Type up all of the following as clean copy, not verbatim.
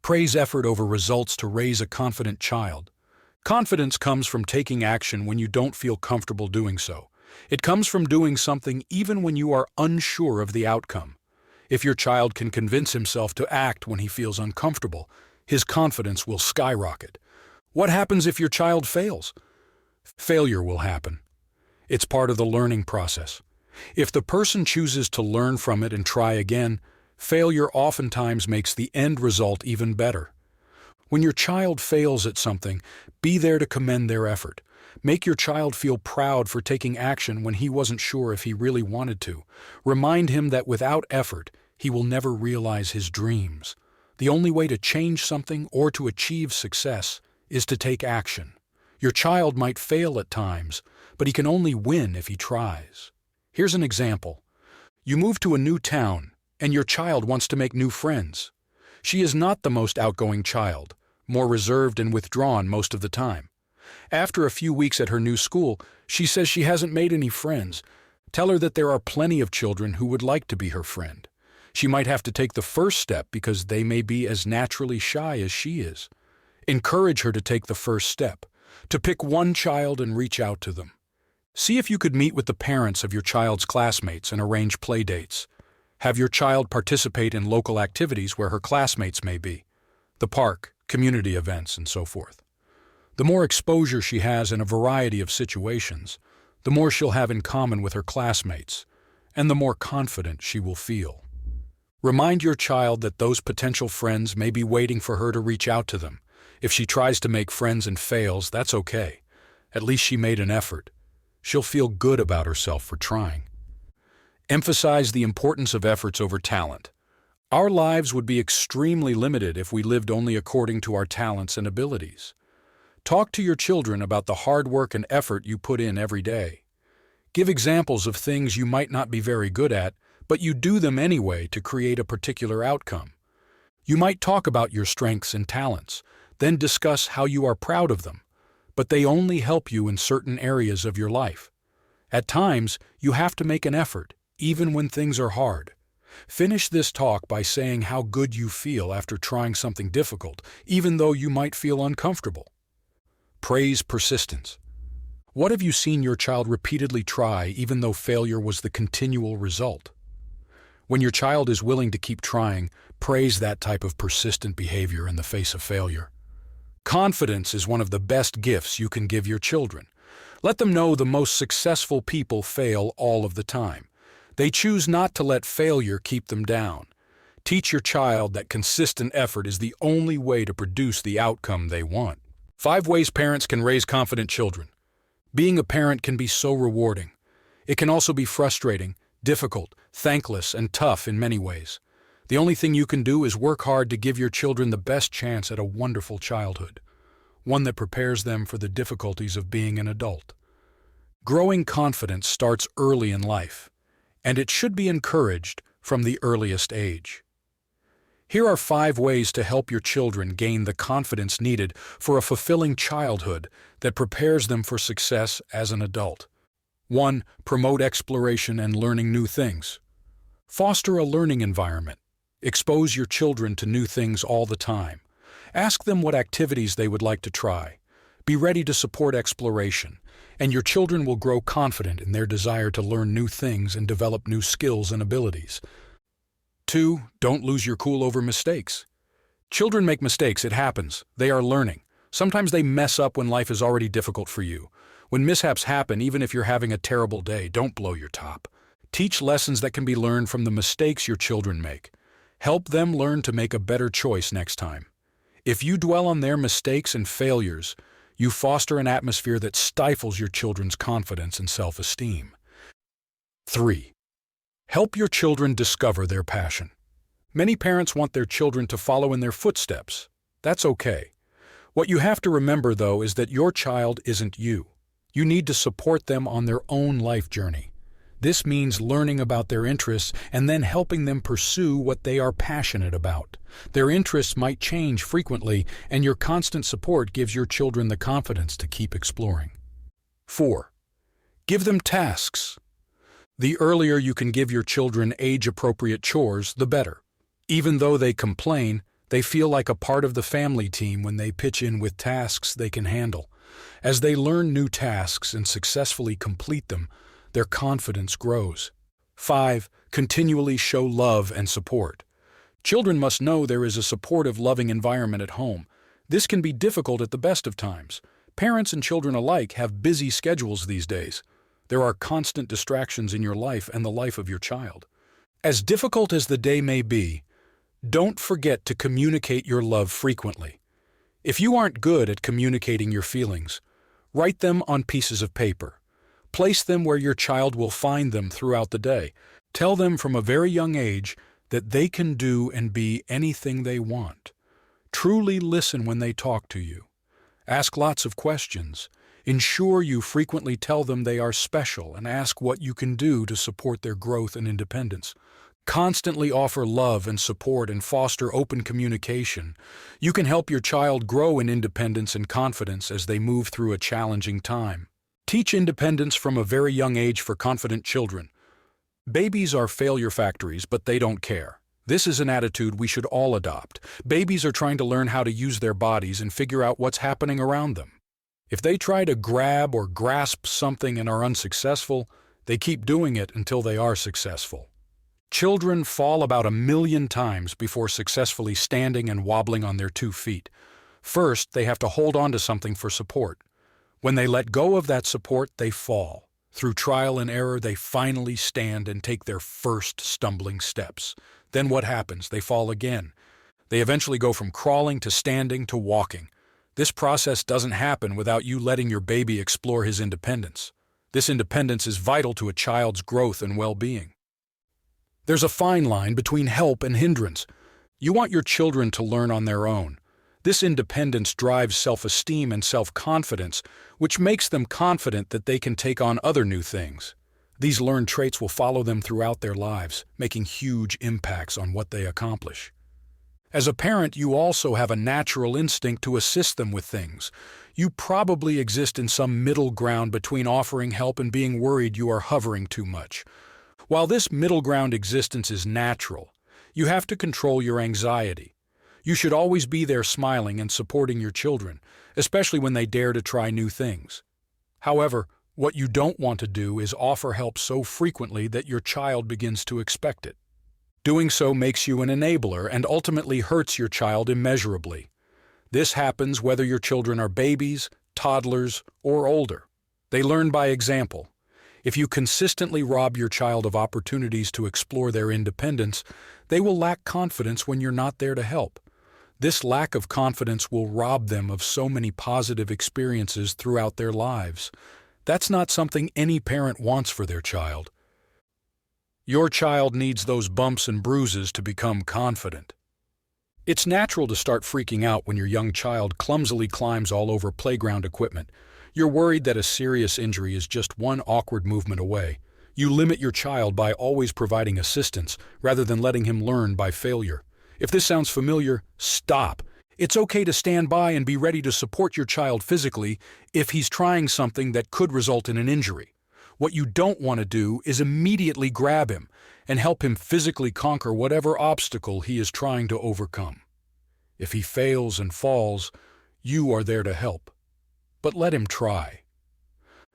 Praise effort over results to raise a confident child. Confidence comes from taking action when you don't feel comfortable doing so. It comes from doing something even when you are unsure of the outcome. If your child can convince himself to act when he feels uncomfortable, his confidence will skyrocket. What happens if your child fails? Failure will happen. It's part of the learning process. If the person chooses to learn from it and try again, failure oftentimes makes the end result even better. When your child fails at something, be there to commend their effort. Make your child feel proud for taking action when he wasn't sure if he really wanted to. Remind him that without effort, he will never realize his dreams. The only way to change something or to achieve success is to take action. Your child might fail at times, but he can only win if he tries. Here's an example. You move to a new town, and your child wants to make new friends. She is not the most outgoing child, more reserved and withdrawn most of the time. After a few weeks at her new school, she says she hasn't made any friends. Tell her that there are plenty of children who would like to be her friend. She might have to take the first step because they may be as naturally shy as she is. Encourage her to take the first step, to pick one child and reach out to them. See if you could meet with the parents of your child's classmates and arrange play dates. Have your child participate in local activities where her classmates may be, the park, community events, and so forth. The more exposure she has in a variety of situations, the more she'll have in common with her classmates, and the more confident she will feel. Remind your child that those potential friends may be waiting for her to reach out to them. If she tries to make friends and fails, that's okay. At least she made an effort. She'll feel good about herself for trying. Emphasize the importance of efforts over talent. Our lives would be extremely limited if we lived only according to our talents and abilities. Talk to your children about the hard work and effort you put in every day. Give examples of things you might not be very good at, but you do them anyway to create a particular outcome. You might talk about your strengths and talents, then discuss how you are proud of them, but they only help you in certain areas of your life. At times, you have to make an effort, even when things are hard. Finish this talk by saying how good you feel after trying something difficult, even though you might feel uncomfortable. Praise persistence. What have you seen your child repeatedly try even though failure was the continual result? When your child is willing to keep trying, praise that type of persistent behavior in the face of failure. Confidence is one of the best gifts you can give your children. Let them know the most successful people fail all of the time. They choose not to let failure keep them down. Teach your child that consistent effort is the only way to produce the outcome they want. 5 ways parents can raise confident children. Being a parent can be so rewarding. It can also be frustrating, difficult, thankless, and tough in many ways. The only thing you can do is work hard to give your children the best chance at a wonderful childhood, one that prepares them for the difficulties of being an adult. Growing confidence starts early in life, and it should be encouraged from the earliest age. Here are 5 ways to help your children gain the confidence needed for a fulfilling childhood that prepares them for success as an adult. 1. Promote exploration and learning new things. Foster a learning environment. Expose your children to new things all the time. Ask them what activities they would like to try. Be ready to support exploration, and your children will grow confident in their desire to learn new things and develop new skills and abilities. 2. Don't lose your cool over mistakes. Children make mistakes, it happens. They are learning. Sometimes they mess up when life is already difficult for you. When mishaps happen, even if you're having a terrible day, don't blow your top. Teach lessons that can be learned from the mistakes your children make. Help them learn to make a better choice next time. If you dwell on their mistakes and failures, you foster an atmosphere that stifles your children's confidence and self-esteem. 3. Help your children discover their passion. Many parents want their children to follow in their footsteps. That's okay. What you have to remember, though, is that your child isn't you. You need to support them on their own life journey. This means learning about their interests and then helping them pursue what they are passionate about. Their interests might change frequently, and your constant support gives your children the confidence to keep exploring. 4. Give them tasks. The earlier you can give your children age-appropriate chores, the better. Even though they complain, They feel like a part of the family team when they pitch in with tasks they can handle. As they learn new tasks and successfully complete them, their confidence grows. 5. Continually show love and support. Children must know there is a supportive, loving environment at home. This can be difficult at the best of times. Parents and children alike have busy schedules these days. There are constant distractions in your life and the life of your child. As difficult as the day may be, don't forget to communicate your love frequently. If you aren't good at communicating your feelings, write them on pieces of paper. Place them where your child will find them throughout the day. Tell them from a very young age that they can do and be anything they want. Truly listen when they talk to you. Ask lots of questions. Ensure you frequently tell them they are special and ask what you can do to support their growth and independence. Constantly offer love and support and foster open communication. You can help your child grow in independence and confidence as they move through a challenging time. Teach independence from a very young age for confident children. Babies are failure factories, but they don't care. This is an attitude we should all adopt. Babies are trying to learn how to use their bodies and figure out what's happening around them. If they try to grab or grasp something and are unsuccessful, they keep doing it until they are successful. Children fall about 1,000,000 times before successfully standing and wobbling on their 2 feet. First, they have to hold on to something for support. When they let go of that support, they fall. Through trial and error, they finally stand and take their first stumbling steps. Then what happens? They fall again. They eventually go from crawling to standing to walking. This process doesn't happen without you letting your baby explore his independence. This independence is vital to a child's growth and well-being. There's a fine line between help and hindrance. You want your children to learn on their own. This independence drives self-esteem and self-confidence, which makes them confident that they can take on other new things. These learned traits will follow them throughout their lives, making huge impacts on what they accomplish. As a parent, you also have a natural instinct to assist them with things. You probably exist in some middle ground between offering help and being worried you are hovering too much. While this middle ground existence is natural, you have to control your anxiety. You should always be there smiling and supporting your children, especially when they dare to try new things. However, what you don't want to do is offer help so frequently that your child begins to expect it. Doing so makes you an enabler and ultimately hurts your child immeasurably. This happens whether your children are babies, toddlers, or older. They learn by example. If you consistently rob your child of opportunities to explore their independence, they will lack confidence when you're not there to help. This lack of confidence will rob them of so many positive experiences throughout their lives. That's not something any parent wants for their child. Your child needs those bumps and bruises to become confident. It's natural to start freaking out when your young child clumsily climbs all over playground equipment. You're worried that a serious injury is just one awkward movement away. You limit your child by always providing assistance rather than letting him learn by failure. If this sounds familiar, stop. It's okay to stand by and be ready to support your child physically if he's trying something that could result in an injury. What you don't want to do is immediately grab him and help him physically conquer whatever obstacle he is trying to overcome. If he fails and falls, you are there to help. But let him try.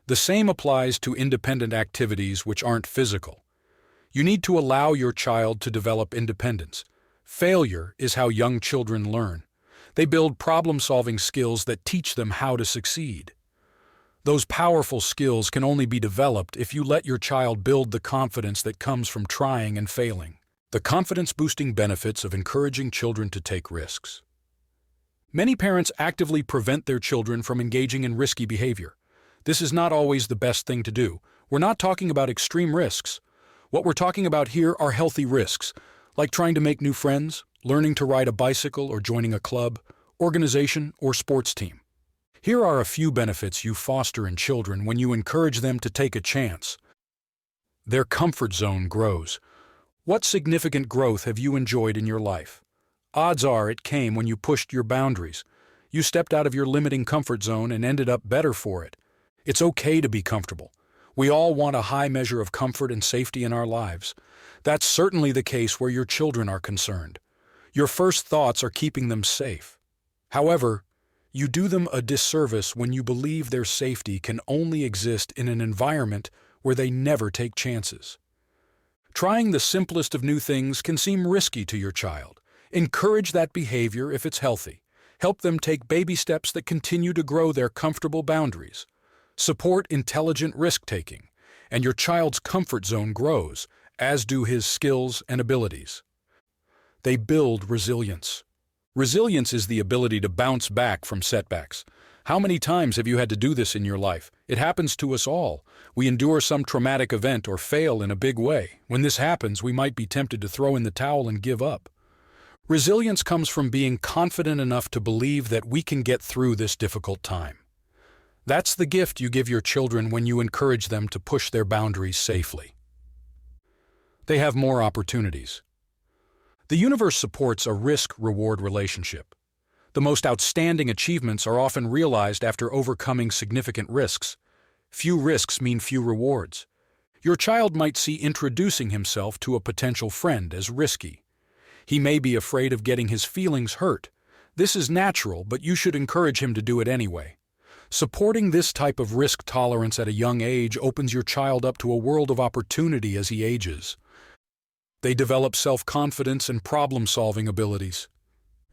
The same applies to independent activities which aren't physical. You need to allow your child to develop independence. Failure is how young children learn. They build problem-solving skills that teach them how to succeed. Those powerful skills can only be developed if you let your child build the confidence that comes from trying and failing. The confidence-boosting benefits of encouraging children to take risks. Many parents actively prevent their children from engaging in risky behavior. This is not always the best thing to do. We're not talking about extreme risks. What we're talking about here are healthy risks, like trying to make new friends, learning to ride a bicycle or joining a club, organization, or sports team. Here are a few benefits you foster in children when you encourage them to take a chance. Their comfort zone grows. What significant growth have you enjoyed in your life? Odds are it came when you pushed your boundaries. You stepped out of your limiting comfort zone and ended up better for it. It's okay to be comfortable. We all want a high measure of comfort and safety in our lives. That's certainly the case where your children are concerned. Your first thoughts are keeping them safe. However, you do them a disservice when you believe their safety can only exist in an environment where they never take chances. Trying the simplest of new things can seem risky to your child. Encourage that behavior if it's healthy. Help them take baby steps that continue to grow their comfortable boundaries. Support intelligent risk-taking, and your child's comfort zone grows, as do his skills and abilities. They build resilience. Resilience is the ability to bounce back from setbacks. How many times have you had to do this in your life? It happens to us all. We endure some traumatic event or fail in a big way. When this happens, we might be tempted to throw in the towel and give up. Resilience comes from being confident enough to believe that we can get through this difficult time. That's the gift you give your children when you encourage them to push their boundaries safely. They have more opportunities. The universe supports a risk-reward relationship. The most outstanding achievements are often realized after overcoming significant risks. Few risks mean few rewards. Your child might see introducing himself to a potential friend as risky. He may be afraid of getting his feelings hurt. This is natural, but you should encourage him to do it anyway. Supporting this type of risk tolerance at a young age opens your child up to a world of opportunity as he ages. They develop self-confidence and problem-solving abilities.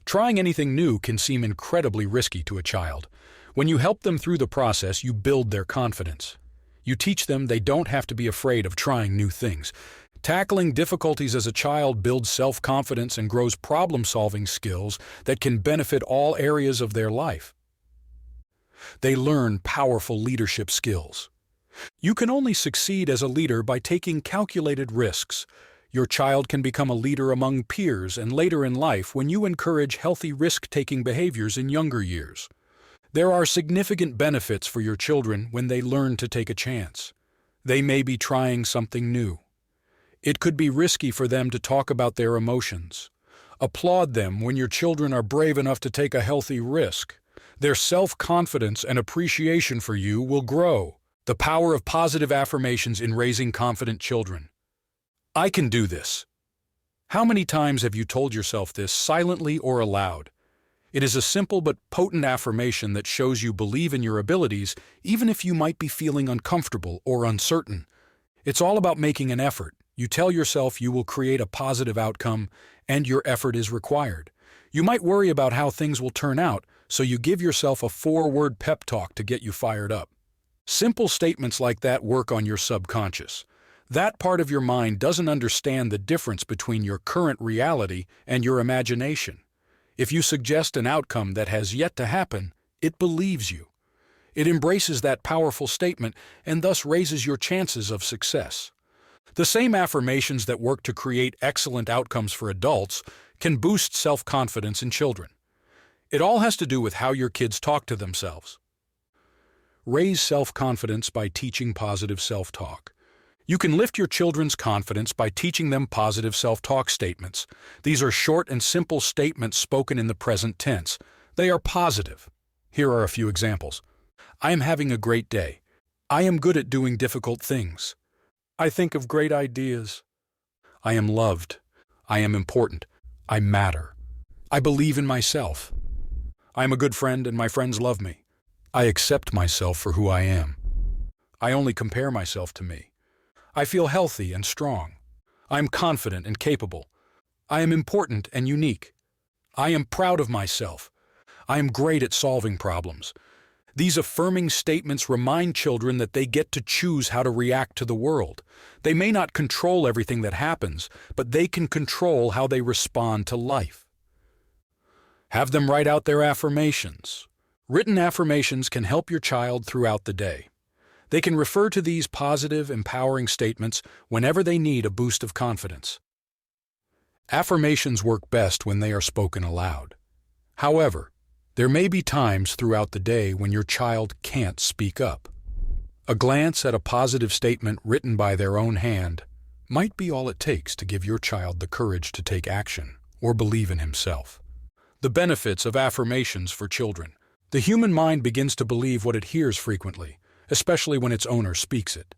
Trying anything new can seem incredibly risky to a child. When you help them through the process, you build their confidence. You teach them they don't have to be afraid of trying new things. Tackling difficulties as a child builds self-confidence and grows problem-solving skills that can benefit all areas of their life. They learn powerful leadership skills. You can only succeed as a leader by taking calculated risks. Your child can become a leader among peers and later in life when you encourage healthy risk-taking behaviors in younger years. There are significant benefits for your children when they learn to take a chance. They may be trying something new. It could be risky for them to talk about their emotions. Applaud them when your children are brave enough to take a healthy risk. Their self-confidence and appreciation for you will grow. The power of positive affirmations in raising confident children. I can do this. How many times have you told yourself this silently or aloud? It is a simple but potent affirmation that shows you believe in your abilities even if you might be feeling uncomfortable or uncertain. It's all about making an effort. You tell yourself you will create a positive outcome and your effort is required. You might worry about how things will turn out, so you give yourself a 4-word pep talk to get you fired up. Simple statements like that work on your subconscious. That part of your mind doesn't understand the difference between your current reality and your imagination. If you suggest an outcome that has yet to happen, it believes you. It embraces that powerful statement and thus raises your chances of success. The same affirmations that work to create excellent outcomes for adults can boost self-confidence in children. It all has to do with how your kids talk to themselves. Raise self-confidence by teaching positive self-talk. You can lift your children's confidence by teaching them positive self-talk statements. These are short and simple statements spoken in the present tense. They are positive. Here are a few examples. I am having a great day. I am good at doing difficult things. I think of great ideas. I am loved. I am important. I matter. I believe in myself. I am a good friend and my friends love me. I accept myself for who I am. I only compare myself to me. I feel healthy and strong. I am confident and capable. I am important and unique. I am proud of myself. I am great at solving problems. These affirming statements remind children that they get to choose how to react to the world. They may not control everything that happens, but they can control how they respond to life. Have them write out their affirmations. Written affirmations can help your child throughout the day. They can refer to these positive, empowering statements whenever they need a boost of confidence. Affirmations work best when they are spoken aloud. However, there may be times throughout the day when your child can't speak up. A glance at a positive statement written by their own hand might be all it takes to give your child the courage to take action or believe in himself. The benefits of affirmations for children. The human mind begins to believe what it hears frequently, especially when its owner speaks it.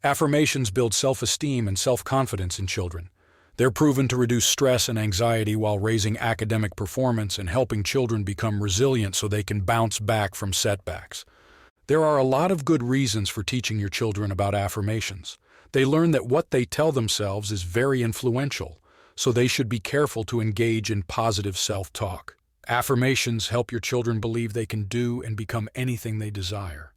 Affirmations build self-esteem and self-confidence in children. They're proven to reduce stress and anxiety while raising academic performance and helping children become resilient so they can bounce back from setbacks. There are a lot of good reasons for teaching your children about affirmations. They learn that what they tell themselves is very influential, so they should be careful to engage in positive self-talk. Affirmations help your children believe they can do and become anything they desire.